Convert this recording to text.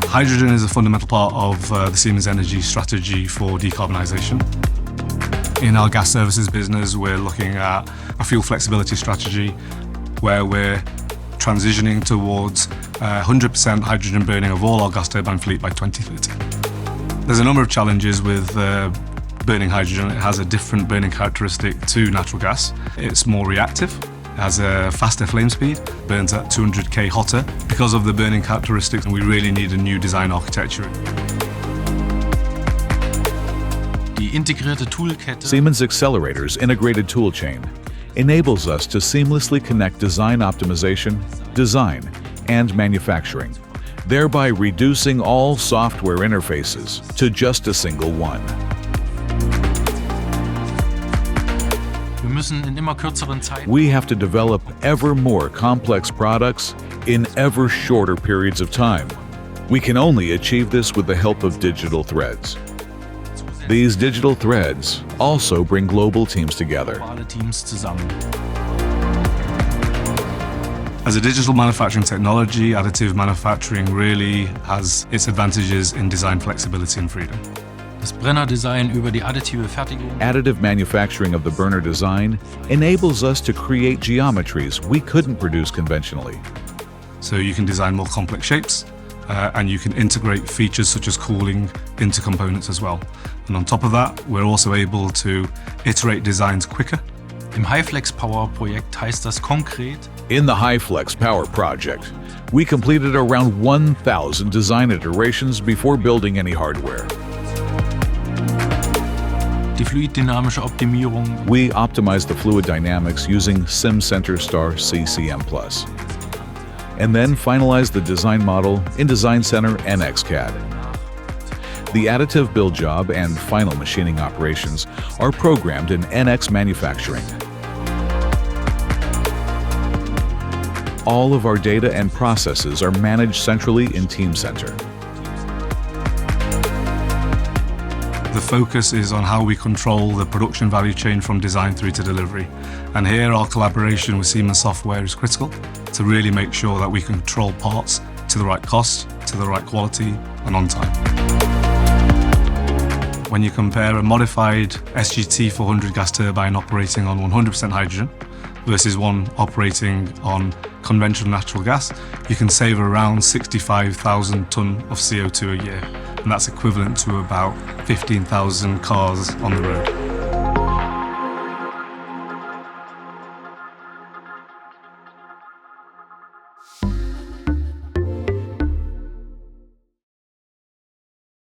Hydrogen is a fundamental part of the Siemens Energy strategy for decarbonisation. In our gas services business, we're looking at a fuel flexibility strategy where we're transitioning towards 100% hydrogen burning of all our gas turbine fleet by 2030. There's a number of challenges with burning hydrogen. It has a different burning characteristic to natural gas. It's more reactive, it has a faster flame speed, burns at 200k hotter. Because of the burning characteristics, we really need a new design architecture. Siemens Xcelerator's integrated tool chain enables us to seamlessly connect design optimization, design, and manufacturing, thereby reducing all software interfaces to just a single one. We have to develop ever more complex products in ever shorter periods of time. We can only achieve this with the help of digital threads. These digital threads also bring global teams together. As a digital manufacturing technology, additive manufacturing really has its advantages in design flexibility and freedom. Additive manufacturing of the burner design enables us to create geometries we couldn't produce conventionally. So you can design more complex shapes, and you can integrate features such as cooling into components as well. And on top of that, we're also able to iterate designs quicker. In the HyFlex Power project, we completed around 1,000 design iterations before building any hardware. We optimized the fluid dynamics using SimCenter Star CCM+, and then finalized the design model in Design Center and XCAD. The additive build job and final machining operations are programmed in NX Manufacturing. All of our data and processes are managed centrally in Teamcenter. The focus is on how we control the production value chain from design through to delivery. And here our collaboration with Siemens software is critical to really make sure that we control parts to the right cost, to the right quality, and on time. When you compare a modified SGT 400 gas turbine operating on 100% hydrogen versus one operating on conventional natural gas, you can save around 65,000 tonnes of CO2 a year, and that's equivalent to about 15,000 cars on the road.